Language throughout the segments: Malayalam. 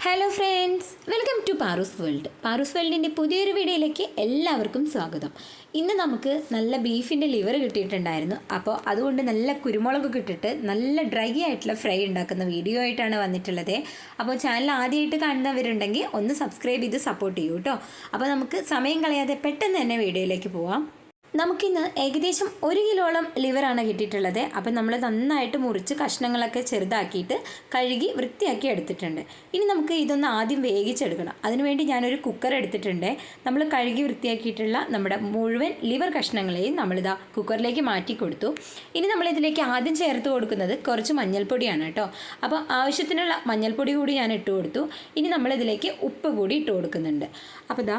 Hello friends, welcome to Paru's world. Paru's വേൾഡിൻ്റെ പുതിയൊരു വീഡിയോയിലേക്ക് എല്ലാവർക്കും സ്വാഗതം. ഇന്ന് നമുക്ക് നല്ല ബീഫിൻ്റെ ലിവർ കിട്ടിയിട്ടുണ്ടായിരുന്നു. അപ്പോൾ അതുകൊണ്ട് നല്ല കുരുമുളക് ഇട്ടിട്ട് നല്ല ഡ്രൈ ആയിട്ടുള്ള ഫ്രൈ ഉണ്ടാക്കുന്ന വീഡിയോ ആയിട്ടാണ് വന്നിട്ടുള്ളത്. അപ്പോൾ ചാനൽ ആദ്യമായിട്ട് കാണുന്നവരുണ്ടെങ്കിൽ ഒന്ന് സബ്സ്ക്രൈബ് ചെയ്ത് സപ്പോർട്ട് ചെയ്യൂ കേട്ടോ. അപ്പോൾ നമുക്ക് സമയം കളയാതെ പെട്ടെന്ന് തന്നെ വീഡിയോയിലേക്ക് പോവാം. നമുക്കിന്ന് ഏകദേശം 1 കിലോളം ലിവറാണ് കിട്ടിയിട്ടുള്ളത്. അപ്പം നമ്മൾ നന്നായിട്ട് മുറിച്ച് കഷ്ണങ്ങളൊക്കെ ചെറുതാക്കിയിട്ട് കഴുകി വൃത്തിയാക്കി എടുത്തിട്ടുണ്ട്. ഇനി നമുക്ക് ഇതൊന്ന് ആദ്യം വേവിച്ചെടുക്കണം. അതിനുവേണ്ടി ഞാനൊരു കുക്കർ എടുത്തിട്ടുണ്ട്. നമ്മൾ കഴുകി വൃത്തിയാക്കിയിട്ടുള്ള നമ്മുടെ മുഴുവൻ ലിവർ കഷ്ണങ്ങളെയും നമ്മളിതാ കുക്കറിലേക്ക് മാറ്റി കൊടുത്തു. ഇനി നമ്മളിതിലേക്ക് ആദ്യം ചേർത്ത് കൊടുക്കുന്നത് കുറച്ച് മഞ്ഞൾപ്പൊടിയാണ് കേട്ടോ. അപ്പോൾ ആവശ്യത്തിനുള്ള മഞ്ഞൾപ്പൊടി കൂടി ഞാൻ ഇട്ട് കൊടുത്തു. ഇനി നമ്മളിതിലേക്ക് ഉപ്പ് കൂടി ഇട്ട് കൊടുക്കുന്നുണ്ട്. അപ്പോൾ ഇതാ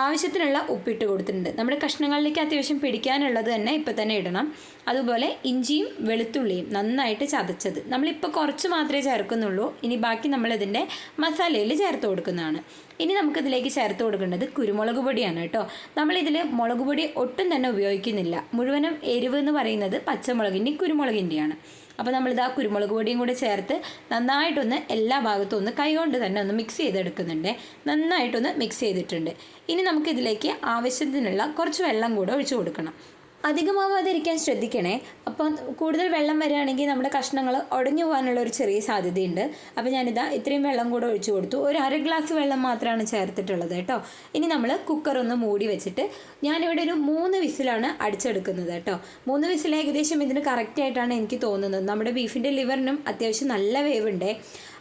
ആവശ്യത്തിനുള്ള ഉപ്പിട്ട് കൊടുത്തിട്ടുണ്ട്. നമ്മുടെ കഷ്ണങ്ങളിലേക്ക് അത്യാവശ്യം പിടിക്കാനുള്ളത് തന്നെ ഇപ്പം തന്നെ ഇടണം. അതുപോലെ ഇഞ്ചിയും വെളുത്തുള്ളിയും നന്നായിട്ട് ചതച്ചത് നമ്മളിപ്പോൾ കുറച്ച് മാത്രമേ ചേർക്കുന്നുള്ളൂ. ഇനി ബാക്കി നമ്മളിതിൻ്റെ മസാലയിൽ ചേർത്ത് കൊടുക്കുന്നതാണ്. ഇനി നമുക്കിതിലേക്ക് ചേർത്ത് കൊടുക്കേണ്ടത് കുരുമുളക് പൊടിയാണ് കേട്ടോ. നമ്മളിതിൽ മുളക് പൊടി ഒട്ടും തന്നെ ഉപയോഗിക്കുന്നില്ല. മുഴുവനും എരിവ് എന്ന് പറയുന്നത് പച്ചമുളകിൻ്റെയും കുരുമുളകിൻ്റെയാണ്. അപ്പോൾ നമ്മളിതാ കുരുമുളക് പൊടിയും കൂടി ചേർത്ത് നന്നായിട്ടൊന്ന് എല്ലാ ഭാഗത്തും ഒന്ന് കൈകൊണ്ട് തന്നെ ഒന്ന് മിക്സ് ചെയ്തെടുക്കുന്നുണ്ട്. നന്നായിട്ടൊന്ന് മിക്സ് ചെയ്തിട്ടുണ്ട്. ഇനി നമുക്കിതിലേക്ക് ആവശ്യത്തിനുള്ള കുറച്ച് വെള്ളം കൂടെ ഒഴിച്ചു കൊടുക്കണം. അധികമാവാതിരിക്കാൻ ശ്രദ്ധിക്കണേ. അപ്പം കൂടുതൽ വെള്ളം വരികയാണെങ്കിൽ നമ്മുടെ കഷ്ണങ്ങൾ ഉടഞ്ഞു പോകാനുള്ള ഒരു ചെറിയ സാധ്യതയുണ്ട്. അപ്പോൾ ഞാനിതാ ഇത്രയും വെള്ളം കൂടെ ഒഴിച്ചു കൊടുത്തു. ഒരു 1/2 ഗ്ലാസ് വെള്ളം മാത്രമാണ് ചേർത്തിട്ടുള്ളത് കേട്ടോ. ഇനി നമ്മൾ കുക്കർ ഒന്ന് മൂടി വെച്ചിട്ട് ഞാനിവിടെ ഒരു 3 വിസിലാണ് അടിച്ചെടുക്കുന്നത് കേട്ടോ. 3 വിസിൽ ഏകദേശം ഇതിന് കറക്റ്റായിട്ടാണ് എനിക്ക് തോന്നുന്നത്. നമ്മുടെ ബീഫിൻ്റെ ലിവറിനും അത്യാവശ്യം നല്ല വേവുണ്ട്.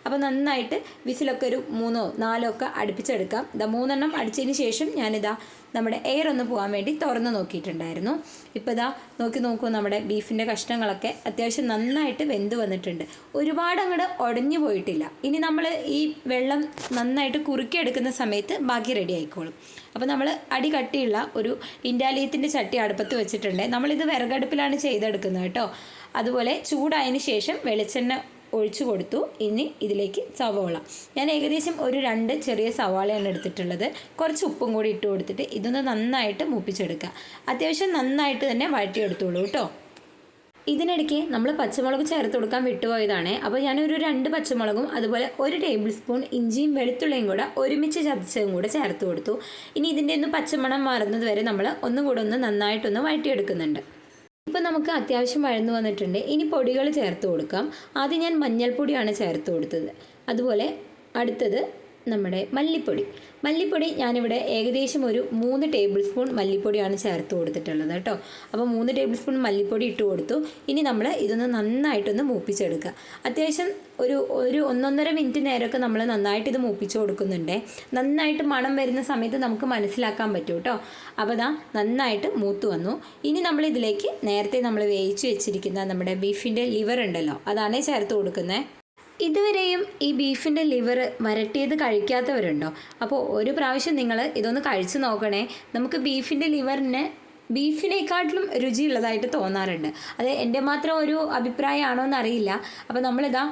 അപ്പോൾ നന്നായിട്ട് വിസിലൊക്കെ ഒരു 3ഓ 4ഓ ഒക്കെ അടുപ്പിച്ചെടുക്കാം. 3 എണ്ണം അടിച്ചതിന് ശേഷം ഞാനിതാ നമ്മുടെ എയർ ഒന്ന് പോകാൻ വേണ്ടി തുറന്ന് നോക്കിയിട്ടുണ്ടായിരുന്നു. ഇപ്പോൾ ഇതാ നോക്കൂ, നമ്മുടെ ബീഫിൻ്റെ കഷ്ണങ്ങളൊക്കെ അത്യാവശ്യം നന്നായിട്ട് വെന്ത് വന്നിട്ടുണ്ട്. ഒരുപാട് അങ്ങോട്ട് ഉടഞ്ഞു പോയിട്ടില്ല. ഇനി നമ്മൾ ഈ വെള്ളം നന്നായിട്ട് കുറുക്കിയെടുക്കുന്ന സമയത്ത് ബാക്കി റെഡി ആയിക്കോളും. അപ്പോൾ നമ്മൾ അടി കട്ടിയുള്ള ഒരു ഇൻഡാലിയത്തിൻ്റെ ചട്ടി അടുപ്പത്ത് വെച്ചിട്ടുണ്ട്. നമ്മളിത് വിറകടുപ്പിലാണ് ചെയ്തെടുക്കുന്നത് കേട്ടോ. അതുപോലെ ചൂടായതിന് ശേഷം വെളിച്ചെണ്ണ ഒഴിച്ചു കൊടുത്തു. ഇനി ഇതിലേക്ക് സവാള, ഞാൻ ഏകദേശം ഒരു 2 ചെറിയ സവാളയാണ് എടുത്തിട്ടുള്ളത്. കുറച്ച് ഉപ്പും കൂടി ഇട്ട് കൊടുത്തിട്ട് ഇതൊന്ന് നന്നായിട്ട് മൂപ്പിച്ചെടുക്കുക. അത്യാവശ്യം നന്നായിട്ട് തന്നെ വഴറ്റിയെടുത്തോളൂ കേട്ടോ. ഇതിനിടയ്ക്ക് നമ്മൾ പച്ചമുളക് ചേർത്ത് കൊടുക്കാൻ വിട്ടുപോയതാണ്. അപ്പോൾ ഞാനൊരു 2 പച്ചമുളകും അതുപോലെ 1 ടേബിൾ സ്പൂൺ ഇഞ്ചിയും വെളുത്തുള്ളിയും കൂടെ ഒരുമിച്ച് ചതച്ചതും കൂടെ ചേർത്ത് കൊടുത്തു. ഇനി ഇതിൻ്റെ ഒന്ന് പച്ചമണം മാറുന്നത് വരെ നമ്മൾ ഒന്നും കൂടെ ഒന്ന് നന്നായിട്ടൊന്ന് വഴറ്റിയെടുക്കുന്നുണ്ട്. ഇപ്പോൾ നമുക്ക് അത്യാവശ്യം വഴന്നു വന്നിട്ടുണ്ട്. ഇനി പൊടികൾ ചേർത്ത് കൊടുക്കാം. ആദ്യം ഞാൻ മഞ്ഞൾപ്പൊടിയാണ് ചേർത്ത് കൊടുത്തത്. അതുപോലെ അടുത്തത് നമ്മുടെ മല്ലിപ്പൊടി ഞാനിവിടെ ഏകദേശം ഒരു 3 ടേബിൾ സ്പൂൺ മല്ലിപ്പൊടിയാണ് ചേർത്ത് കൊടുത്തിട്ടുള്ളത് കേട്ടോ. അപ്പോൾ 3 ടേബിൾ സ്പൂൺ മല്ലിപ്പൊടി ഇട്ട് കൊടുത്തു. ഇനി നമ്മൾ ഇതൊന്ന് നന്നായിട്ടൊന്ന് മൂപ്പിച്ചെടുക്കുക. അത്യാവശ്യം ഒരു 1-1.5 മിനിറ്റ് നേരമൊക്കെ നമ്മൾ നന്നായിട്ട് ഇത് മൂപ്പിച്ച് കൊടുക്കുന്നുണ്ട്. നന്നായിട്ട് മണം വരുന്ന സമയത്ത് നമുക്ക് മനസ്സിലാക്കാൻ പറ്റും കേട്ടോ. അപ്പോൾ ദാ നന്നായിട്ട് മൂത്ത് വന്നു. ഇനി നമ്മളിതിലേക്ക് നേരത്തെ നമ്മൾ വേവിച്ച് വെച്ചിരിക്കുന്ന നമ്മുടെ ബീഫിൻ്റെ ലിവർ ഉണ്ടല്ലോ, അതാണ് ചേർത്ത് കൊടുക്കുന്നത്. ഇതുവരെയും ഈ ബീഫിൻ്റെ ലിവർ വരട്ടിയത് കഴിക്കാത്തവരുണ്ടോ? അപ്പോൾ ഒരു പ്രാവശ്യം നിങ്ങൾ ഇതൊന്ന് കഴിച്ചു നോക്കണേ. നമുക്ക് ബീഫിൻ്റെ ലിവറിന് ബീഫിനേക്കാട്ടിലും രുചിയുള്ളതായിട്ട് തോന്നാറുണ്ട്. അത് എൻ്റെ മാത്രം ഒരു അഭിപ്രായമാണോ എന്നറിയില്ല. അപ്പോൾ നമ്മളിതാ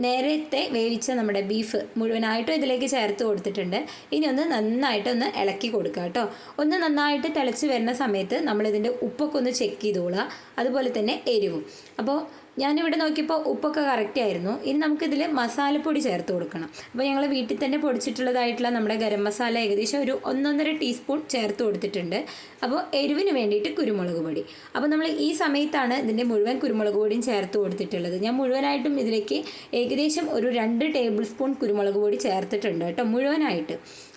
നേരത്തെ വേവിച്ച നമ്മുടെ ബീഫ് മുഴുവനായിട്ടും ഇതിലേക്ക് ചേർത്ത് കൊടുത്തിട്ടുണ്ട്. ഇനി ഒന്ന് നന്നായിട്ടൊന്ന് ഇളക്കി കൊടുക്കുക കേട്ടോ. ഒന്ന് നന്നായിട്ട് തിളച്ച് വരുന്ന സമയത്ത് നമ്മളിതിൻ്റെ ഉപ്പൊക്കെ ഒന്ന് ചെക്ക് ചെയ്തോളുക. അതുപോലെ തന്നെ എരിവും. അപ്പോൾ ഞാനിവിടെ നോക്കിയപ്പോൾ ഉപ്പൊക്കെ കറക്റ്റ് ആയിരുന്നു. ഇനി നമുക്കിതിൽ മസാലപ്പൊടി ചേർത്ത് കൊടുക്കണം. അപ്പോൾ ഞങ്ങൾ വീട്ടിൽ തന്നെ പൊടിച്ചിട്ടുള്ളതായിട്ടുള്ള നമ്മുടെ ഗരം മസാല ഏകദേശം ഒരു 1-1.5 ടീസ്പൂൺ ചേർത്ത് കൊടുത്തിട്ടുണ്ട്. അപ്പോൾ എരിവിന് വേണ്ടിയിട്ട് കുരുമുളക് പൊടി. അപ്പോൾ നമ്മൾ ഈ സമയത്താണ് ഇതിൻ്റെ മുഴുവൻ കുരുമുളക് പൊടിയും ചേർത്ത് കൊടുത്തിട്ടുള്ളത്. ഞാൻ മുഴുവനായിട്ടും ഇതിലേക്ക് ഏകദേശം ഒരു 2 ടേബിൾ സ്പൂൺ കുരുമുളക് പൊടി ചേർത്തിട്ടുണ്ട് കേട്ടോ, മുഴുവനായിട്ട്.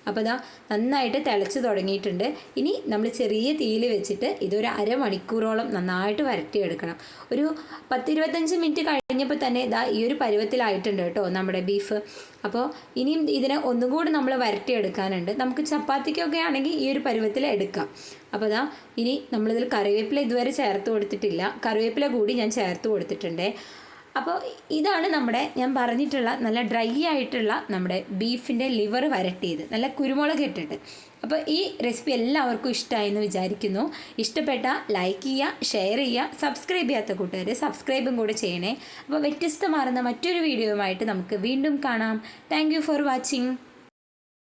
അപ്പോൾ ഇതാ നന്നായിട്ട് തിളച്ച് തുടങ്ങിയിട്ടുണ്ട്. ഇനി നമ്മൾ ചെറിയ തീയിൽ വെച്ചിട്ട് ഇതൊരു 1/2 മണിക്കൂറോളം നന്നായിട്ട് വരട്ടിയെടുക്കണം. ഒരു 10-25 മിനിറ്റ് കഴിഞ്ഞപ്പോൾ തന്നെ ഇതാ ഈ ഒരു പരുവത്തിലായിട്ടുണ്ട് കേട്ടോ നമ്മുടെ ബീഫ്. അപ്പോൾ ഇനിയും ഇതിനെ ഒന്നും കൂടി നമ്മൾ വരട്ടിയെടുക്കാനുണ്ട്. നമുക്ക് ചപ്പാത്തിക്കൊക്കെ ആണെങ്കിൽ ഈ ഒരു പരുവത്തിൽ എടുക്കാം. അപ്പോൾ ഇതാ ഇനി നമ്മളിതിൽ കറിവേപ്പില ഇതുവരെ ചേർത്ത് കൊടുത്തിട്ടില്ല. കറിവേപ്പില കൂടി ഞാൻ ചേർത്ത് കൊടുത്തിട്ടുണ്ട്. അപ്പോൾ ഇതാണ് നമ്മുടെ ഞാൻ പറഞ്ഞിട്ടുള്ള നല്ല ഡ്രൈ ആയിട്ടുള്ള നമ്മുടെ ബീഫിൻ്റെ ലിവർ വരട്ടിയത്, നല്ല കുരുമുളക് ഇട്ടിട്ട്. അപ്പോൾ ഈ റെസിപ്പി എല്ലാവർക്കും ഇഷ്ടമായെന്ന് വിചാരിക്കുന്നു. ഇഷ്ടപ്പെട്ട ലൈക്ക് ചെയ്യുക, ഷെയർ ചെയ്യുക, സബ്സ്ക്രൈബ് ചെയ്യാത്ത കൂട്ടുകാർ സബ്സ്ക്രൈബും കൂടെ ചെയ്യണേ. അപ്പോൾ വ്യത്യസ്തമാർന്ന മറ്റൊരു വീഡിയോയുമായിട്ട് നമുക്ക് വീണ്ടും കാണാം. Thank you for watching.